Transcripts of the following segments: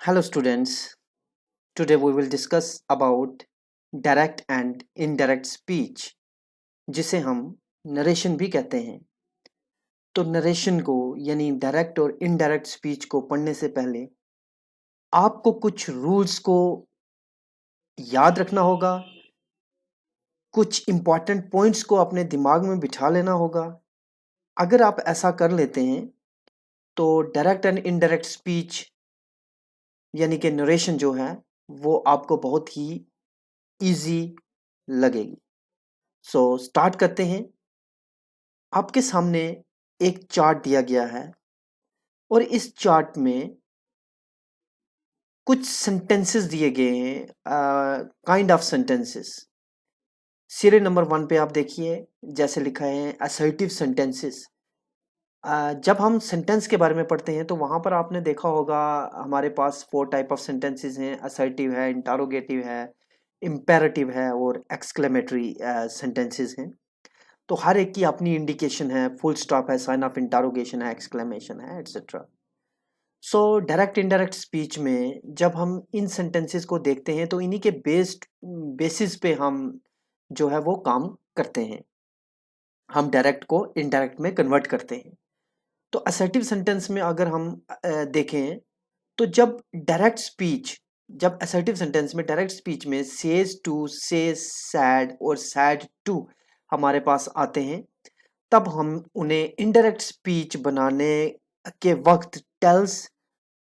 Hello students, today we will discuss about direct and indirect speech जिसे हम narration भी कहते हैं। तो नरेशन को यानी डायरेक्ट और इनडायरेक्ट स्पीच को पढ़ने से पहले आपको कुछ रूल्स को याद रखना होगा, कुछ इम्पॉर्टेंट पॉइंट्स को अपने दिमाग में बिठा लेना होगा। अगर आप ऐसा कर लेते हैं तो डायरेक्ट एंड इनडायरेक्ट स्पीच यानी कि नरेशन जो है वो आपको बहुत ही इजी लगेगी। सो स्टार्ट करते हैं। आपके सामने एक चार्ट दिया गया है और इस चार्ट में कुछ सेंटेंसेस दिए गए हैं, kind of sentences. Serial number 1 पे आप देखिए, जैसे लिखा है असर्टिव सेंटेंसेस। जब हम सेंटेंस के बारे में पढ़ते हैं तो वहाँ पर आपने देखा होगा हमारे पास 4 टाइप ऑफ सेंटेंसेस हैं। असर्टिव है, इंटरोगेटिव है, इम्पेरेटिव है और एक्सक्लेमेटरी सेंटेंसेस हैं। तो हर एक की अपनी इंडिकेशन है, फुल स्टॉप है, साइन ऑफ इंटरोगेशन है, एक्सक्लेमेशन है, etcetera. So direct indirect speech में जब हम इन सेंटेंसेस को देखते हैं तो इन्हीं के बेसिस पे हम जो है वो काम करते हैं। हम डायरेक्ट को इनडायरेक्ट में कन्वर्ट करते हैं। तो असर्टिव सेंटेंस में अगर हम देखें तो जब असर्टिव सेंटेंस में डायरेक्ट स्पीच में सेज टू, से, सैड और सैड टू हमारे पास आते हैं, तब हम उन्हें इनडायरेक्ट स्पीच बनाने के वक्त टेल्स,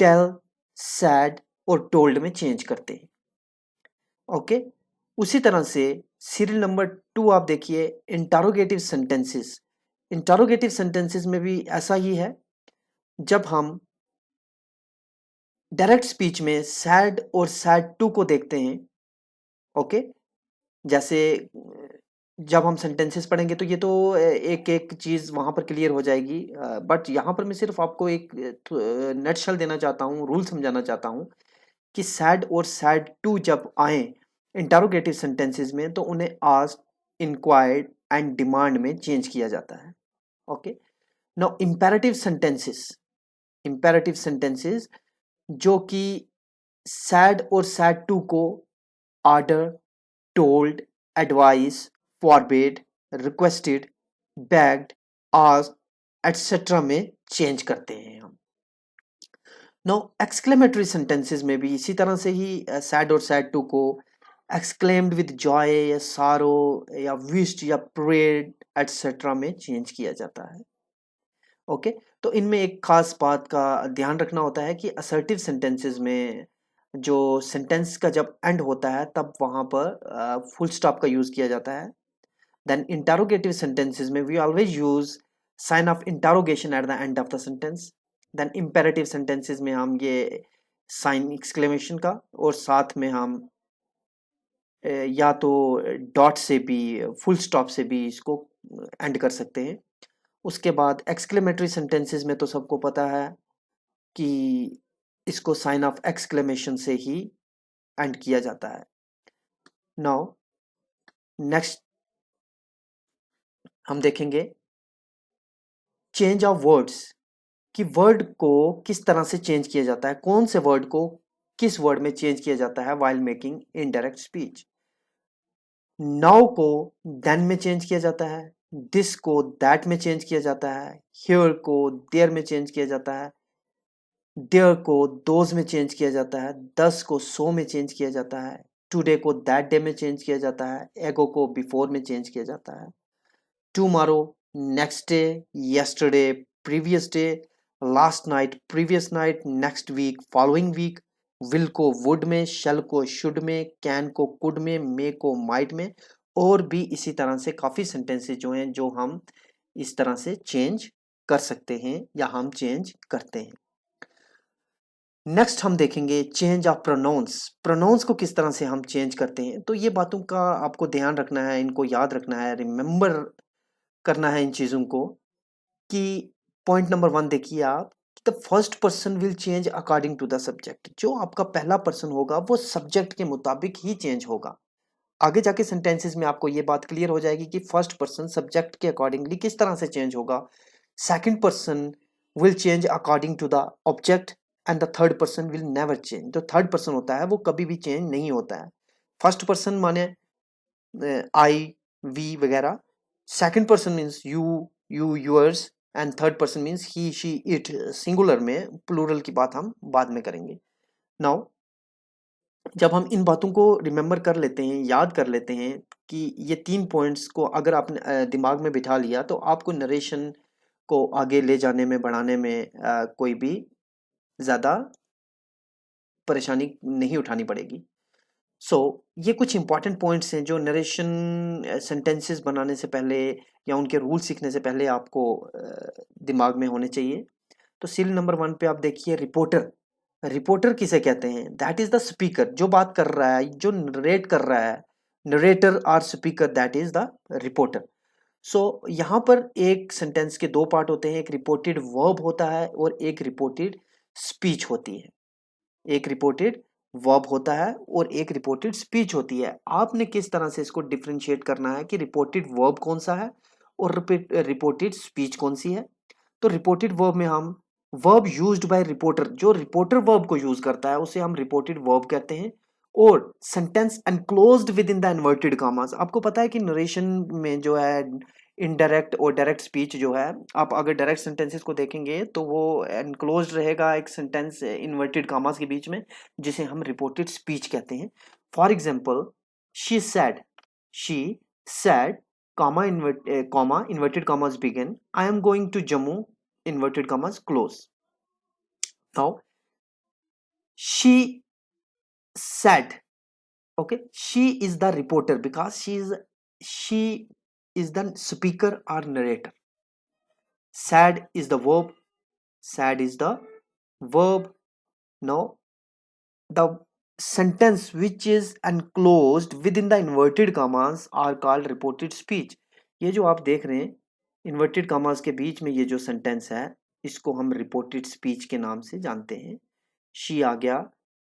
टेल, सैड और टोल्ड में चेंज करते हैं। ओके, उसी तरह से सीरियल नंबर 2 आप देखिए, इंटरोगेटिव सेंटेंसेस। इंटरोगेटिव सेंटेंसेस में भी ऐसा ही है। जब हम डायरेक्ट स्पीच में सैड और सैड टू को देखते हैं, ओके, जैसे जब हम सेंटेंसेस पढ़ेंगे तो ये तो एक एक चीज़ वहाँ पर क्लियर हो जाएगी, बट यहाँ पर मैं सिर्फ आपको एक नटशल देना चाहता हूँ, रूल समझाना चाहता हूँ कि सैड और सैड टू जब आए इंटरोगेटिव सेंटेंसेस में तो उन्हें आस्क्ड, इंक्वायर्ड एंड डिमांड में चेंज किया जाता है। ओके, नाउ इंपेरेटिव सेंटेंसेस जो कि सैड और सैड टू को order, told, advice, forbid, requested, bagged, asked etcetera में चेंज करते हैं हम। नो एक्सक्लेमेटरी सेंटेंसेस में भी इसी तरह से ही सैड और सैड टू को एक्सक्लेम्ड विद जॉय या सारो या विश्ड या प्रेड एटसेट्रा में चेंज किया जाता है। ओके, तो इनमें एक खास बात का ध्यान रखना होता है कि असर्टिव सेंटेंसेस में जो सेंटेंस का जब एंड होता है तब वहां पर फुल स्टॉप का यूज किया जाता है। देन इंटरोगेटिव सेंटेंसेस में we always use sign of interrogation at the end of the sentence. Then imperative sentences में हम ये साइन एक्सक्लेमेशन का और साथ में हम या तो डॉट से भी, फुल स्टॉप से भी इसको एंड कर सकते हैं। उसके बाद एक्सक्लेमेटरी सेंटेंसेस में तो सबको पता है कि इसको साइन ऑफ एक्सक्लेमेशन से ही एंड किया जाता है। नाउ नेक्स्ट हम देखेंगे चेंज ऑफ वर्ड्स, कि वर्ड को किस तरह से चेंज किया जाता है, कौन से वर्ड को किस वर्ड में चेंज किया जाता है while making indirect speech. Now को देन में चेंज किया जाता है, दिस को दैट में चेंज किया जाता है, हियर को देयर में चेंज किया जाता है, देयर को दोज में चेंज किया जाता है, दस को सो में चेंज किया जाता है, टुडे को दैट डे में चेंज किया जाता है, एगो को बिफोर में चेंज किया जाता है, tomorrow next day, yesterday previous day, last night previous night, next week following week, will को वुड में, शल को शुड में, कैन को कुड में, मे को माइट में, और भी इसी तरह से काफ़ी सेंटेंसेस जो हैं जो हम इस तरह से चेंज कर सकते हैं या हम चेंज करते हैं। नेक्स्ट हम देखेंगे चेंज ऑफ प्रोनाउंस। प्रोनाउंस को किस तरह से हम चेंज करते हैं, तो ये बातों का आपको ध्यान रखना है, इनको याद रखना है, रिमेंबर करना है इन चीज़ों को। कि पॉइंट नंबर 1 देखिए आप, the first person will change according to the subject. जो आपका पहला पर्सन होगा वो सब्जेक्ट के मुताबिक ही चेंज होगा। आगे जाके सेंटेंसेस में आपको ये बात क्लियर हो जाएगी कि फर्स्ट पर्सन सब्जेक्ट के अकॉर्डिंगली किस तरह से चेंज होगा। Second person will change according to the object and the third person will never change. जो थर्ड पर्सन होता है वो कभी भी चेंज नहीं होता है। फर्स्ट पर्सन माने आई, वी वगैरह, second person means you yours, and third person means he, she, it, singular में। प्लूरल की बात हम बाद में करेंगे। नाउ जब हम इन बातों को रिमेम्बर कर लेते हैं, याद कर लेते हैं कि ये 3 पॉइंट्स को अगर आपने दिमाग में बिठा लिया तो आपको नरेशन को आगे ले जाने में, बढ़ाने में कोई भी ज़्यादा परेशानी नहीं उठानी पड़ेगी। सो ये कुछ इंपॉर्टेंट पॉइंट्स हैं जो नरेशन सेंटेंसेस बनाने से पहले या उनके रूल सीखने से पहले आपको दिमाग में होने चाहिए। तो सीरियल नंबर 1 पे आप देखिए रिपोर्टर। रिपोर्टर किसे कहते हैं? दैट इज द स्पीकर, जो बात कर रहा है, जो नरेट कर रहा है। नरेटर और speaker, that is the reporter. So यहाँ पर एक सेंटेंस के 2 पार्ट होते हैं, एक रिपोर्टेड वर्ब होता है और एक रिपोर्टेड स्पीच होती है। एक रिपोर्टेड वर्ब होता है और एक रिपोर्टेड स्पीच होती है। आपने किस तरह से इसको डिफरेंशिएट करना है कि रिपोर्टेड वर्ब कौन सा है और रिपोर्टेड स्पीच कौन सी है। तो रिपोर्टेड वर्ब में हम वर्ब यूज्ड बाय रिपोर्टर, जो रिपोर्टर वर्ब को यूज करता है उसे हम रिपोर्टेड वर्ब कहते हैं। और sentence enclosed with in the inverted commas. आपको पता है कि नरेशन में जो है इनडायरेक्ट और डायरेक्ट स्पीच जो है, आप अगर डायरेक्ट सेंटेंसेस को देखेंगे तो वो एनक्लोज्ड रहेगा एक सेंटेंस इन्वर्टेड कॉमास के बीच में, जिसे हम रिपोर्टेड स्पीच कहते हैं। For example, she sad, she said, comma inverted commas begin, I am going to Jammu, inverted commas close. Now she said, okay, she is the reporter because she is the speaker or narrator. Sad is the verb, sad is the verb. Now the sentence which is enclosed within the inverted commas are called reported speech. ये जो आप देख रहे हैं inverted commas के बीच में, ये जो सेंटेंस है इसको हम रिपोर्टेड स्पीच के नाम से जानते हैं। शी आ गया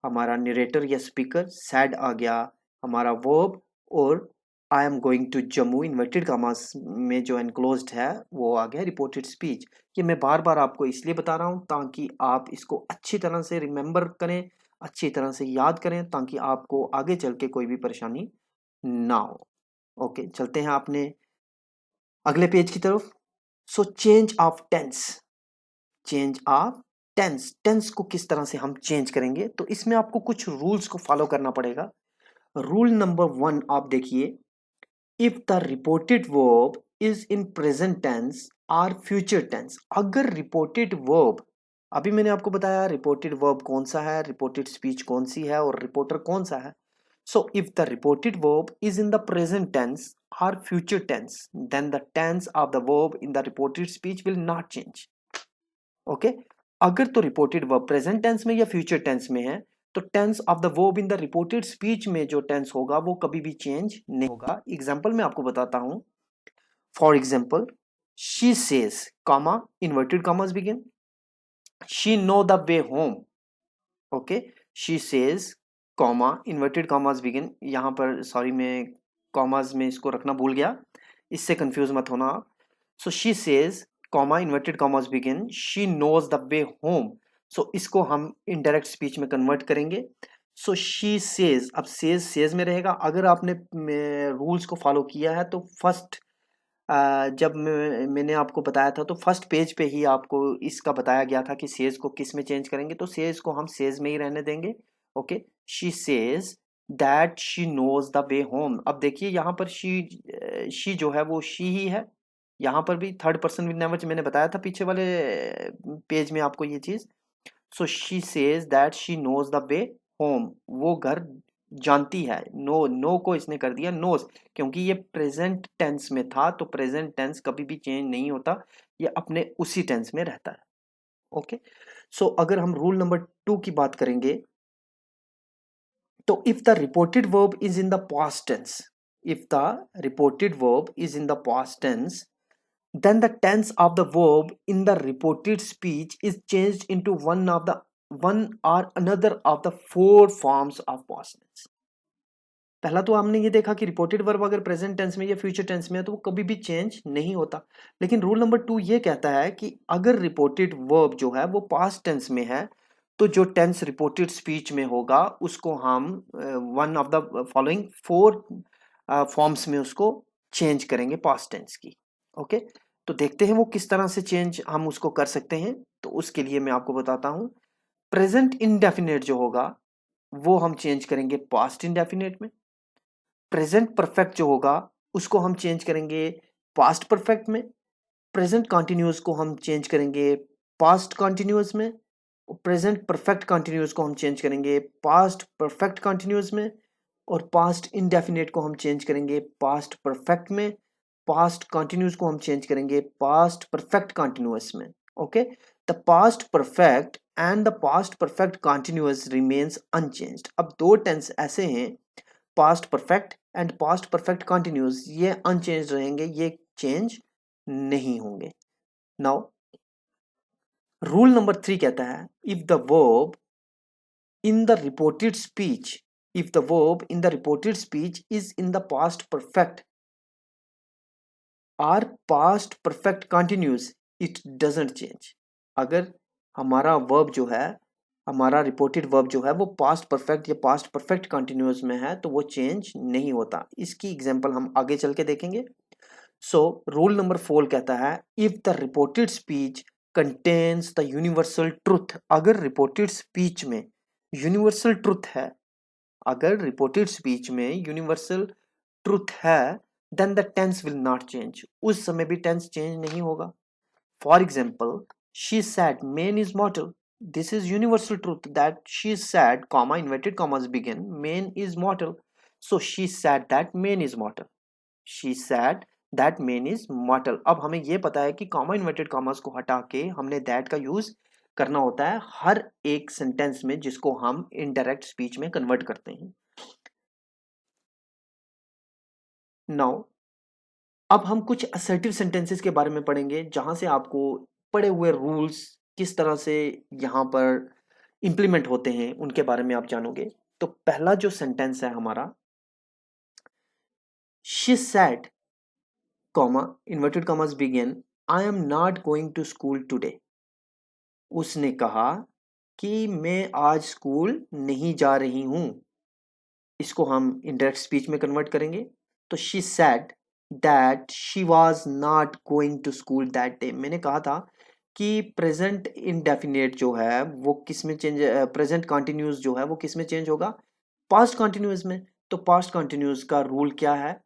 हमारा नरेटर या स्पीकर, सैड आ गया हमारा वर्ब, और I am going to Jammu inverted commas में जो एनक्लोज्ड है वो आ गया रिपोर्टेड स्पीच। ये मैं बार बार आपको इसलिए बता रहा हूँ ताकि आप इसको अच्छी तरह से रिमेंबर करें, अच्छी तरह से याद करें, ताकि आपको आगे चल के कोई भी परेशानी ना हो। ओके, चलते हैं अपने अगले पेज की तरफ। So change of tense, change of tense, tense को किस तरह से हम चेंज करेंगे, तो इसमें आपको कुछ रूल्स को फॉलो करना पड़ेगा। रूल नंबर 1 आप देखिए, if the reported verb is in present tense और फ्यूचर टेंस। अगर रिपोर्टेड वर्ब, अभी मैंने आपको बताया रिपोर्टेड वर्ब कौन सा है, रिपोर्टेड स्पीच कौन सी है और रिपोर्टर कौन सा है। So if the reported verb is in the present tense or future tense, then the tense of the verb in the reported speech will not change. Okay? अगर तो reported verb present tense में या future tense में है तो tense of the verb in the reported speech में जो tense होगा वो कभी भी change नहीं होगा। एग्जाम्पल मैं आपको बताता हूं। For example, she says, comma, inverted commas begin, she know the way home. Okay? She says, comma, inverted commas begin. यहाँ पर सॉरी मैं कॉमास में इसको रखना भूल गया, इससे कंफ्यूज मत होना आप। So she says, comma, inverted commas begin, she knows the way home. So इसको हम इनडायरेक्ट स्पीच में कन्वर्ट करेंगे। सो शी सेज, अब सेज में रहेगा। अगर आपने रूल्स को फॉलो किया है तो फर्स्ट जब मैंने आपको बताया था तो फर्स्ट पेज पे ही आपको इसका बताया गया था कि सेज को किस में चेंज करेंगे, तो सेज को हम सेज में ही रहने देंगे। Okay, she says that she knows the way home. अब देखिए यहाँ पर शी जो है वो शी ही है, यहाँ पर भी थर्ड पर्सन विद नेवर, मैंने बताया था पीछे वाले पेज में आपको ये चीज। So she says that she knows the way home, वो घर जानती है। नो को इसने कर दिया नोज, क्योंकि ये प्रेजेंट टेंस में था, तो प्रेजेंट टेंस कभी भी चेंज नहीं होता, ये अपने उसी टेंस में रहता है। ओके, सो अगर हम रूल नंबर 2 की बात करेंगे तो if the reported verb is in the past tense, if the reported verb is in the past tense, then the tense of the verb in the reported speech is changed into one or another of the 4 forms of past tense. पहला तो हमने ये देखा कि reported verb अगर present tense में या future tense में है तो वो कभी भी चेंज नहीं होता। लेकिन रूल नंबर 2 ये कहता है कि अगर रिपोर्टेड वर्ब जो है वो पास्ट टेंस में है तो जो टेंस रिपोर्टेड स्पीच में होगा उसको हम one of the following 4 forms में उसको चेंज करेंगे पास्ट टेंस की। ओके, तो देखते हैं वो किस तरह से चेंज हम उसको कर सकते हैं। तो उसके लिए मैं आपको बताता हूं। प्रेजेंट इंडेफिनेट जो होगा वो हम चेंज करेंगे पास्ट इंडेफिनेट में। प्रेजेंट परफेक्ट जो होगा उसको हम चेंज करेंगे पास्ट परफेक्ट में। प्रेजेंट कंटिन्यूअस को हम चेंज करेंगे पास्ट कंटिन्यूअस में। प्रेजेंट परफेक्ट कंटिन्यूअस को हम चेंज करेंगे पास्ट परफेक्ट कंटिन्यूअस में। और पास्ट इंडेफिनेट को हम चेंज करेंगे पास्ट परफेक्ट में। पास्ट कंटिन्यूअस को हम चेंज करेंगे पास्ट परफेक्ट कंटिन्यूअस में। Okay, the past perfect and the past perfect continuous remains unchanged. अब दो टेंस ऐसे हैं, past perfect and past perfect continuous, ये अनचेंज रहेंगे, ये चेंज नहीं होंगे। नाउ रूल नंबर 3 कहता है if the verb in the reported speech if the verb in the reported speech is in the past perfect or past perfect continuous it doesn't change। अगर हमारा verb जो है, हमारा reported verb जो है वो पास्ट परफेक्ट या past perfect continuous में है तो वो चेंज नहीं होता। इसकी एग्जांपल हम आगे चल के देखेंगे। सो रूल नंबर 4 कहता है if the reported speech contains the universal truth. अगर रिपोर्टेड स्पीच में यूनिवर्सल ट्रुथ है, अगर रिपोर्टेड स्पीच में यूनिवर्सल ट्रुथ है, then the tense will not change. उस समय भी टेंस चेंज नहीं होगा। For example, she said men is mortal. This is universal truth that she said comma inverted commas begin men is mortal. So she said that men is mortal. She said that men is मॉर्टल। अब हमें यह पता है कि comma inverted commas को हटा के हमने दैट का यूज करना होता है हर एक सेंटेंस में जिसको हम इनडायरेक्ट स्पीच में कन्वर्ट करते हैं। नाउ अब हम कुछ असर्टिव सेंटेंसेस के बारे में पढ़ेंगे जहां से आपको पढ़े हुए रूल्स किस तरह से यहां पर इंप्लीमेंट होते हैं उनके बारे में आप जानोगे। तो पहला जो सेंटेंस है हमारा, she said comma inverted commas begin I am not going to school today. उसने कहा कि मैं आज स्कूल नहीं जा रही हूं। इसको हम इनडायरेक्ट स्पीच में कन्वर्ट करेंगे। तो she said that she was not going to school that day. मैंने कहा था कि प्रेजेंट इंडेफिनेट जो है वो किस में चेंज, प्रेजेंट कंटिन्यूअस जो है वो किस में चेंज होगा, पास्ट कंटिन्यूअस में। तो पास्ट कंटिन्यूअस का रूल क्या है,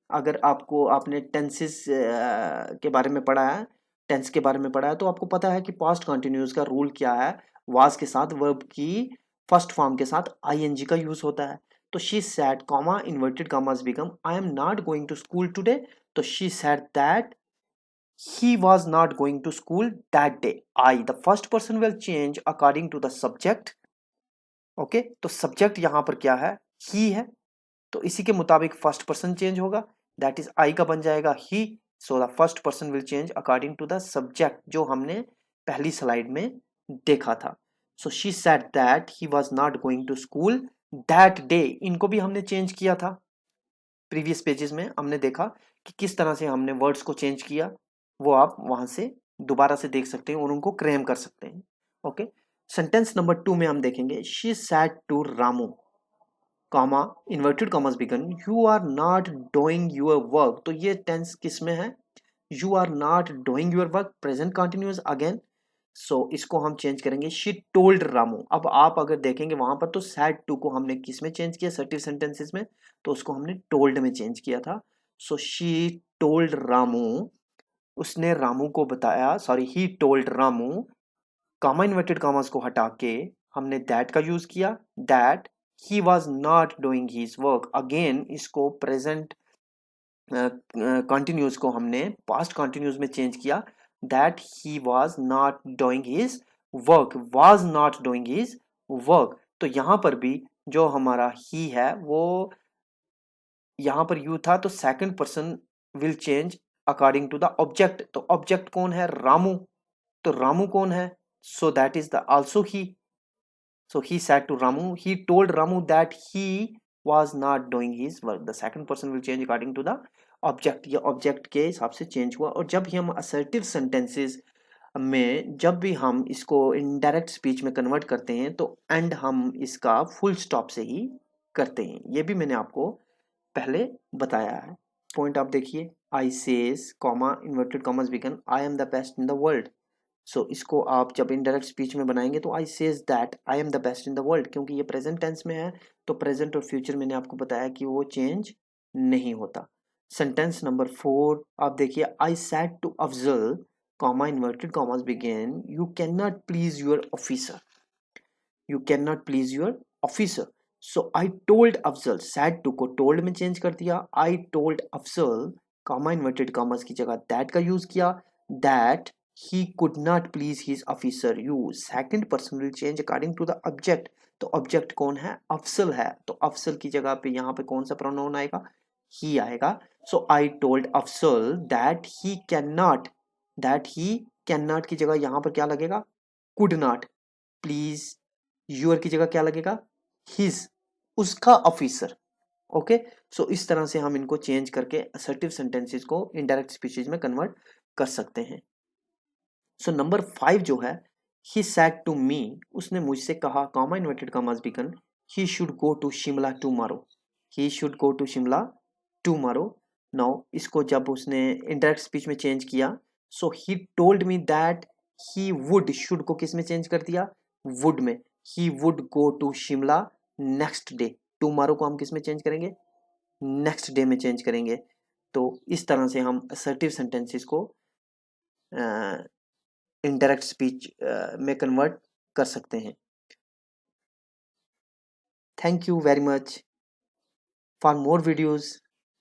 अगर आपको आपने टेंसेस के बारे में पढ़ा है, टेंस के बारे में पढ़ा है तो आपको पता है कि पास्ट कंटिन्यूअस का रूल क्या है। वाज के साथ वर्ब की फर्स्ट फॉर्म के साथ आईएनजी का यूज होता है। तो she said comma inverted commas become I am not going to school today. तो she said that he was not going to school that day। I, the first person will change according to the subject। Okay, तो subject यहां पर क्या है, he है, तो इसी के मुताबिक फर्स्ट पर्सन चेंज होगा, दैट इज आई का बन जाएगा he. So the first person will change according to the subject जो हमने पहली स्लाइड में देखा था। So she said that he was not going to school that day. इनको भी हमने चेंज किया था, प्रीवियस पेजेस में हमने देखा कि किस तरह से हमने वर्ड्स को चेंज किया। वो आप वहां से दोबारा से देख सकते हैं और उनको क्रेम कर सकते हैं। ओके, सेंटेंस नंबर 2 में हम देखेंगे she said to Ramu comma inverted commas begin you are not doing your work. तो ये टेंस किस में है, you are not doing your work, present continuous again. So इसको हम चेंज करेंगे शी टोल्ड रामू। अब आप अगर देखेंगे वहां पर तो सैड टू को हमने किस में चेंज किया, सर्टिव सेंटेंसेस में, तो उसको हमने टोल्ड में चेंज किया था। सो शी टोल्ड रामू, उसने रामू को बताया, sorry he told Ramu, comma inverted commas को हटा के हमने दैट का यूज किया, that he was not doing his work. Again इसको प्रेजेंट कंटिन्यूस को हमने पास्ट कंटिन्यूस में चेंज किया, that he was not doing his work, was not doing his work. तो यहां पर भी जो हमारा ही है वो यहां पर यू था, तो second person will change according to the object. तो ऑब्जेक्ट कौन है, रामू, तो रामू कौन है, so that is the also he. So he said to Ramu, he told Ramu that he was not doing his work। The second person will change according to the object। ये object के हिसाब से change हुआ। और जब ही हम assertive sentences में जब भी हम इसको इनडायरेक्ट स्पीच में कन्वर्ट करते हैं तो एंड हम इसका फुल स्टॉप से ही करते हैं। ये भी मैंने आपको पहले बताया है। पॉइंट आप देखिए, I says comma inverted commas begin I am the best in the world. So इसको आप जब इनडायरेक्ट स्पीच में बनाएंगे तो I says that I am the best in the world, क्योंकि ये प्रेजेंट टेंस में है तो प्रेजेंट और फ्यूचर मैंने आपको बताया कि वो चेंज नहीं होता। सेंटेंस नंबर 4 आप देखिए, I said to Afzal comma inverted commas begin you can not please your officer. You can not please your officer. So I told Afzal, said to को टोल्ड में चेंज कर दिया, I told Afzal comma inverted commas की जगह that का use किया, that he could not please his officer। use second person will change according to the object। तो object कौन है? अफसल है, तो अफसल की जगह पे यहाँ पे कौन सा प्रोनाउन आएगा? ही आएगा। So I told Afsal that he can not की जगह यहाँ पर क्या लगेगा? Could not. प्लीज योर की जगह क्या लगेगा? हिज, उसका ऑफिसर। ओके, सो इस तरह से हम इनको चेंज करके असर्टिव सेंटेंसेस को इनडायरेक्ट स्पीचेज में कन्वर्ट कर सकते हैं। सो नंबर 5 जो है, ही सैड टू मी, उसने मुझसे कहा comma inverted commas begin he should go to Shimla tomorrow. He should go to Shimla tomorrow. Now इसको जब उसने इनडायरेक्ट स्पीच में चेंज किया, so he told me that he would, should को किस में चेंज कर दिया? वुड में। He would go to Shimla next day. Tomorrow को हम किस में चेंज करेंगे? नेक्स्ट डे में चेंज करेंगे। तो इस तरह से हम असर्टिव सेंटेंसेस को इनडायरेक्ट स्पीच में कन्वर्ट कर सकते हैं। Thank you very much. For more videos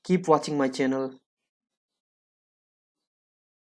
keep watching my channel.